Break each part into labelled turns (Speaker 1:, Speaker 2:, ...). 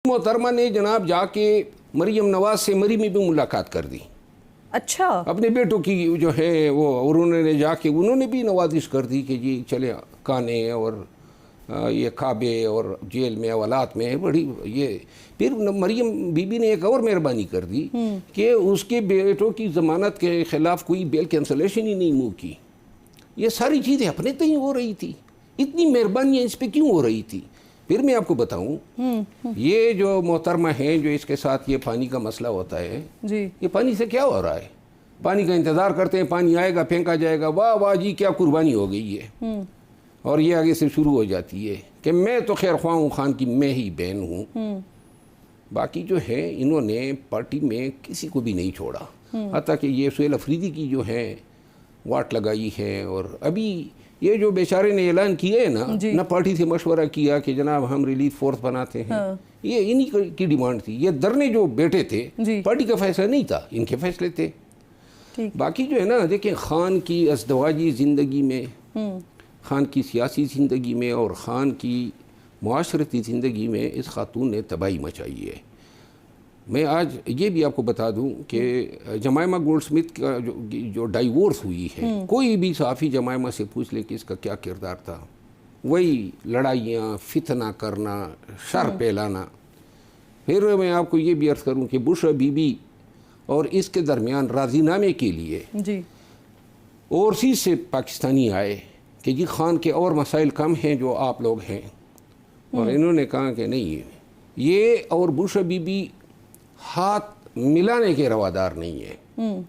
Speaker 1: मोहतरमा ने जनाब जाके मरियम नवाज से मरी में भी मुलाकात कर दी।
Speaker 2: अच्छा,
Speaker 1: अपने बेटों की जो है वो, और उन्होंने जाके उन्होंने भी नवाजिश कर दी कि जी चले काने और ये काबे और जेल में औलाद में बड़ी ये। फिर मरियम बीबी ने एक और मेहरबानी कर दी कि उसके बेटों की ज़मानत के ख़िलाफ़ कोई बेल कैंसलेशन ही नहीं मूव की। ये सारी चीज़ें अपने तय हो रही थी। इतनी मेहरबानियाँ इस पर क्यों हो रही थी? फिर मैं आपको बताऊं, ये जो मोहतरमा है जो इसके साथ ये पानी का मसला होता है जी, ये पानी से क्या हो रहा है? पानी का इंतज़ार करते हैं, पानी आएगा फेंका जाएगा, वाह वाह जी क्या कुर्बानी हो गई है। और ये आगे से शुरू हो जाती है कि मैं तो खैर ख्वाह हूँ, खान की मैं ही बहन हूँ। बाकी जो है इन्होंने पार्टी में किसी को भी नहीं छोड़ा। हत्ता कि ये सुहेल अफरीदी की जो है वाट लगाई है। और अभी ये जो बेचारे ने ऐलान किया है ना पार्टी से मशवरा किया कि जनाब हम रिलीफ फोर्स बनाते हैं। ये इन्हीं की डिमांड थी। ये धरने जो बैठे थे पार्टी का फैसला नहीं था, इनके फैसले थे। बाकी जो है ना, देखिए खान की अज़दवाजी ज़िंदगी में, खान की सियासी ज़िंदगी में और ख़ान की मुआशरती ज़िंदगी में इस खातून ने तबाही मचाई है। मैं आज ये भी आपको बता दूं कि जमायमा गोल्डस्मिथ का जो डाइवोर्स हुई है, कोई भी सहाफ़ी जमायमा से पूछ ले कि इसका क्या किरदार था। वही लड़ाइयाँ, फितना करना, शर फैलाना। फिर मैं आपको ये भी अर्ज़ करूं कि बुश बीबी और इसके दरमियान राज़ीनामे के लिए जी ओवरसीज़ से पाकिस्तानी आए कि जी खान के और मसाइल कम हैं जो आप लोग हैं। और इन्होंने कहा कि नहीं, ये और बुश बीबी हाथ मिलाने के रवादार नहीं है।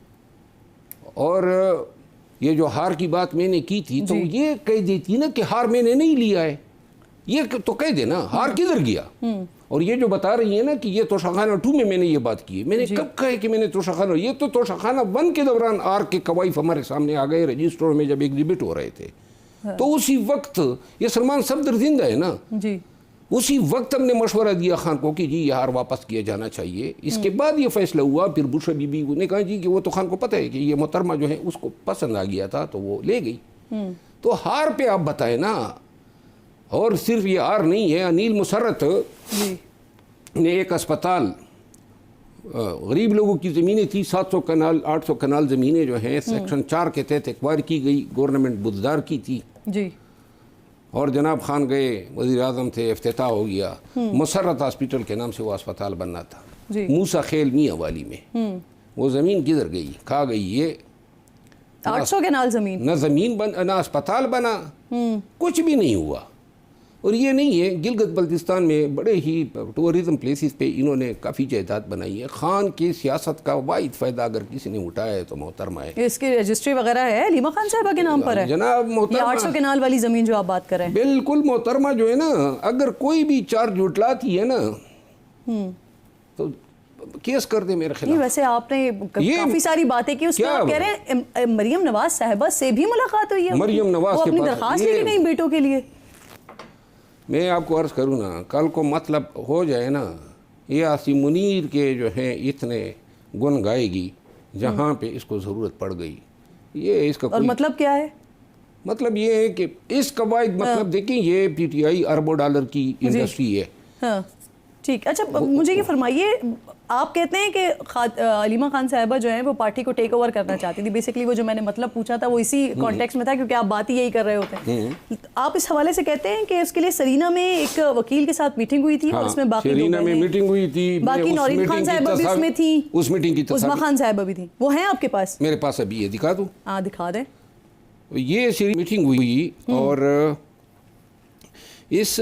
Speaker 1: और ये जो हार की बात मैंने की थी तो ये कह देती ना कि हार मैंने नहीं लिया है, ये तो कह देना हार किधर गया। और ये जो बता रही है ना कि ये तोशाखाना 2 में मैंने ये बात की है, मैंने कब कहा कि मैंने तोशाखाना, ये तो तोशाखाना 1 के दौरान आर के कवाइफ हमारे सामने आ गए रजिस्टरों में जब एग्जिबिट हो रहे थे। तो उसी वक्त ये सलमान सफदर जिंदा है ना जी, उसी वक्त हमने मशवरा दिया खान को कि जी ये हार वापस किया जाना चाहिए। इसके बाद ये फैसला हुआ। फिर बुश बीबी ने कहा जी कि वो तो खान को पता है कि ये मोहतरमा जो है उसको पसंद आ गया था तो वो ले गई। तो हार पे आप बताएं ना। और सिर्फ ये हार नहीं है, अनिल मुसर्रत ने एक अस्पताल, गरीब लोगों की ज़मीनें थी, 700 कनाल 800 कनाल ज़मीनें जो हैं सेक्शन 4 के तहत एक्वायर की गई, गवर्नमेंट बुजदार की थी जी। और जनाब खान गए, वज़ीर आज़म थे, इफ्तिताह हो गया। मुसर्रत हॉस्पिटल के नाम से वो अस्पताल बनना था मूसा खेल मियाँ वाली में। वो ज़मीन किधर गई? खा गई ये
Speaker 2: 800 कनाल ज़मीन।
Speaker 1: न ज़मीन बन न अस्पताल बना, कुछ भी नहीं हुआ। और ये नहीं है, गिलगित बल्तिस्तान में बड़े ही टूरिज़म प्लेसेस पे इन्होंने काफ़ी जायदाद बनाई है। खान की सियासत का वाहिद फ़ायदा अगर किसी ने उठाया है तो मोहतरमा है।
Speaker 2: इसकी रजिस्ट्री वगैरह है हलीमा खान साहबा के नाम पर है
Speaker 1: जनाब। मोहतरमा
Speaker 2: 800 कनाल वाली ज़मीन जो आप बात कर रहे हैं,
Speaker 1: बिल्कुल मोहतरमा जो है ना, अगर कोई भी चार्ज जुटलाती है ना तो केस कर दे मेरे खिलाफ।
Speaker 2: वैसे आपने काफी सारी बातें की, उसमें आप कह रहे हैं मरियम नवाज साहिबा से भी मुलाकात हुई है।
Speaker 1: मरियम नवाज
Speaker 2: वो अपनी दरखास्त लेके गई बेटों के लिए।
Speaker 1: मैं आपको अर्ज़ करूँ ना, कल को मतलब हो जाए ना, ये आसिम मुनीर के जो हैं इतने गुन गाएगी जहाँ पे इसको ज़रूरत पड़ गई। ये इसका
Speaker 2: और मतलब क्या है? मतलब
Speaker 1: ये है कि इस कवायद मतलब देखें, ये PTI अरबों डॉलर की इंडस्ट्री है।
Speaker 2: हाँ ठीक। अच्छा मुझे ये फरमाइए, आप कहते हैं कि हलीमा खान साहिबा जो है वो पार्टी को टेक ओवर करना चाहती थी। बेसिकली वो जो मैंने मतलब पूछा था वो इसी कॉन्टेक्स्ट में था, क्योंकि आप बात ही यही कर रहे होते हैं। आप इस हवाले से कहते हैं कि उसके लिए सरीना में एक वकील के साथ मीटिंग हुई थी। हाँ, और उसमें बाकी
Speaker 1: सरीना में मीटिंग हुई थी,
Speaker 2: बाकी नौरीन खान साहिबा भी उसमें थी,
Speaker 1: उस मीटिंग की
Speaker 2: उस्मा खान साहिबा भी थी। वो हैं आपके पास?
Speaker 1: मेरे पास अभी है, दिखा दूं?
Speaker 2: हाँ दिखा दें।
Speaker 1: ये मीटिंग हुई और इस,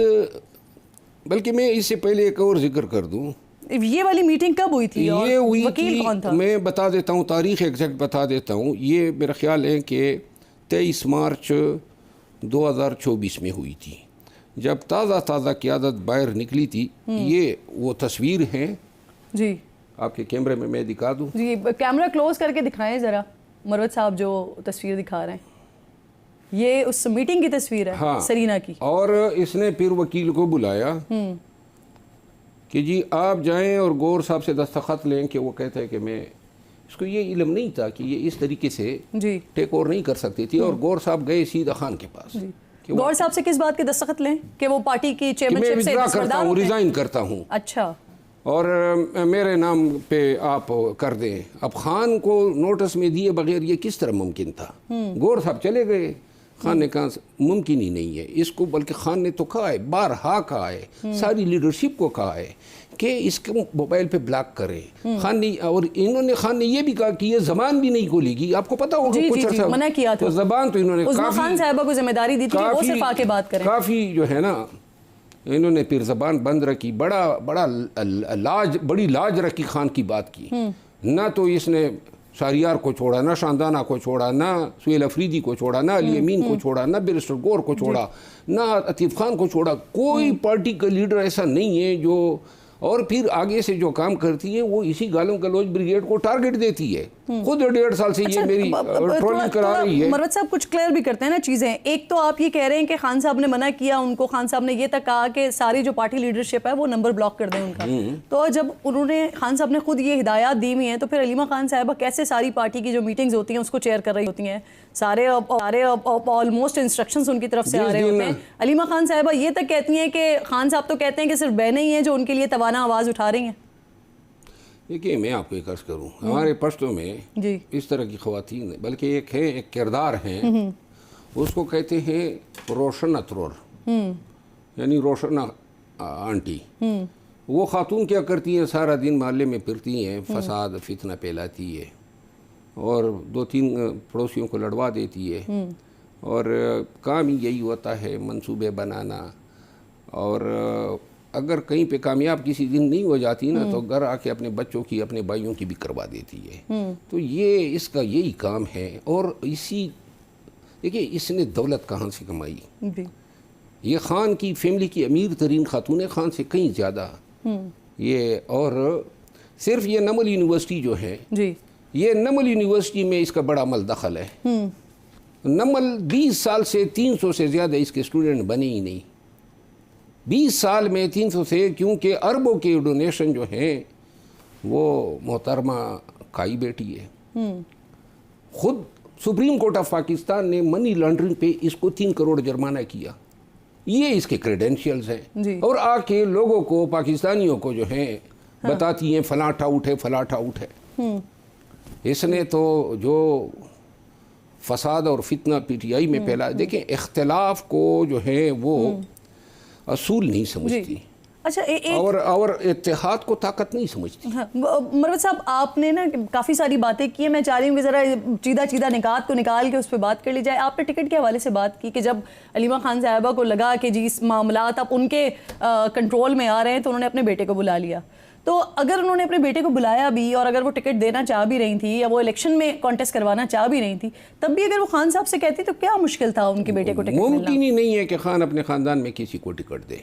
Speaker 1: बल्कि मैं इससे पहले एक और जिक्र कर दूं,
Speaker 2: ये वाली मीटिंग कब हुई थी?
Speaker 1: ये हुई
Speaker 2: वकील कौन था?
Speaker 1: मैं बता देता हूँ, तारीख़ एग्जैक्ट बता देता हूँ। ये मेरा ख्याल है कि 23 मार्च 2024 में हुई थी, जब ताज़ा क़यादत बाहर निकली थी। ये वो तस्वीर है जी, आपके कैमरे में मैं दिखा दूँ
Speaker 2: जी। कैमरा क्लोज करके दिखाएं ज़रा मरवत साहब, जो तस्वीर दिखा रहे हैं ये उस मीटिंग की तस्वीर है। हाँ, सरीना की।
Speaker 1: और इसने फिर वकील को बुलाया कि जी आप जाएं और गौर साहब से दस्तखत लें कि वो कहते हैं कि मैं, इसको ये इल्म नहीं था कि ये इस तरीके से टेक ओवर नहीं कर सकती थी। और गौर साहब गए सीधा खान के पास
Speaker 2: गौर साहब से किस बात के दस्तखत लें कि वो पार्टी की
Speaker 1: मैं
Speaker 2: चेयरमैनशिप से
Speaker 1: विड्रॉ करता
Speaker 2: दस्तबरदार
Speaker 1: हूँ,
Speaker 2: होते हैं?
Speaker 1: रिज़ाइन करता हूँ
Speaker 2: अच्छा,
Speaker 1: और मेरे नाम पे आप कर दें। अब खान को नोटिस में दिए बगैर ये किस तरह मुमकिन था? गौर साहब चले गए, खान ने कहा मुमकिन ही नहीं है इसको, बल्कि खान ने तो कहा है, बारहा कहा है, सारी लीडरशिप को कहा है कि इसको मोबाइल पे ब्लॉक करें। खान ने, और इन्होंने, खान ने ये भी कहा कि ये ज़बान भी नहीं खोलेगी। आपको पता होगा
Speaker 2: जी,
Speaker 1: कुछ
Speaker 2: जी,
Speaker 1: अर्सा
Speaker 2: मना किया था।
Speaker 1: तो ज़बान तो इन्होंने
Speaker 2: उस्मा खान साहिबा को जिम्मेदारी दी थी कि वो सिर्फ आके बात करें।
Speaker 1: काफ़ी जो है ना, इन्होंने फिर ज़बान बंद रखी, बड़ी लाज रखी, खान की बात की। ना तो इसने शारियार को छोड़ा, ना शानदाना को छोड़ा, ना सुहेल अफरीदी को छोड़ा, ना अली अमीन को छोड़ा, ना बैरिस्टर गौर को छोड़ा, ना आतिफ खान को छोड़ा। कोई पार्टी का लीडर ऐसा नहीं है जो, और फिर आगे से जो काम करती है वो इसी गालों गलौज ब्रिगेड को टारगेट देती है। खुद 1.5 साल से ये मेरी ट्रोलिंग करा रही है।
Speaker 2: मरवत साहब कुछ क्लियर भी करते हैं ना चीज़ें। एक तो आप ये कह रहे हैं कि खान साहब ने मना किया उनको, खान साहब ने ये तक कहा कि सारी जो पार्टी लीडरशिप है वो नंबर ब्लॉक कर दें उनका। तो जब उन्होंने, खान साहब ने खुद ये हिदायत दी हुई हैं, तो फिर अलीमा खान साहिबा कैसे सारी पार्टी की जो मीटिंग्स होती हैं उसको चेयर कर रही होती हैं? सारे ऑलमोस्ट इंस्ट्रक्शंस उनकी तरफ से आ रहे होते हैं। अलीमा खान साहिबा ये तक कहती हैं कि खान साहब तो कहते हैं कि सिर्फ बहनें ही हैं जो उनके लिए तवाना आवाज़ उठा रही हैं।
Speaker 1: देखिए, मैं आपको एक अर्ज़ करूँ, हमारे पश्तों में
Speaker 2: जी
Speaker 1: इस तरह की ख़वातीन, बल्कि एक है, एक किरदार हैं, उसको कहते हैं रोशन अतरोर, यानी रोशन आंटी। वो खातून क्या करती हैं, सारा दिन मोहल्ले में फिरती हैं, फसाद फितना फैलाती है और 2-3 पड़ोसियों को लड़वा देती है, और काम ही यही होता है, मंसूबे बनाना। और अगर कहीं पे कामयाब किसी दिन नहीं हो जाती ना, तो घर आके अपने बच्चों की, अपने भाइयों की भी करवा देती है। तो ये इसका यही काम है। और इसी, देखिए, इसने दौलत कहाँ से कमाई? ये खान की फैमिली की अमीर तरीन खातून है, खान से कहीं ज़्यादा ये। और सिर्फ ये नमल यूनिवर्सिटी जो है
Speaker 2: जी,
Speaker 1: ये नमल यूनिवर्सिटी में इसका बड़ा अमल दखल है। नमल 20 साल से 300 से ज़्यादा इसके स्टूडेंट बने ही नहीं। 20 साल में 300 से, क्योंकि अरबों के डोनेशन जो हैं वो मोहतरमा काई बेटी है। खुद सुप्रीम कोर्ट ऑफ पाकिस्तान ने मनी लॉन्ड्रिंग पे इसको 3 करोड़ जुर्माना किया। ये इसके क्रेडेंशियल्स हैं। और आके लोगों को, पाकिस्तानियों को जो है बताती हैं फलाठा उठे, फलाठा उठे। इसने तो जो फसाद और फितना पीटीआई में फैला, देखें, इख्तिलाफ को जो है वो असूल नहीं समझती।
Speaker 2: अच्छा,
Speaker 1: और इत्तेहाद को ताकत नहीं समझती।
Speaker 2: हाँ, मरवत साहब, आपने ना काफ़ी सारी बातें की हैं। मैं चाह रही हूँ कि ज़रा चीदा चीदा निकात को निकाल के उस पर बात कर ली जाए। आपने टिकट के हवाले से बात की कि जब अलीमा खान साहिबा को लगा कि जी इस मामलात अब उनके कंट्रोल में आ रहे हैं, तो उन्होंने अपने बेटे को बुला लिया। तो अगर उन्होंने अपने बेटे को बुलाया भी, और अगर वो टिकट देना चाह भी रही थी, या वो इलेक्शन में कॉन्टेस्ट करवाना चाह भी रही थी, तब भी अगर वो खान साहब से कहती तो क्या मुश्किल था उनके बेटे को टिकट मिलना?
Speaker 1: मुमकिन ही नहीं है कि खान अपने ख़ानदान में किसी को टिकट दे।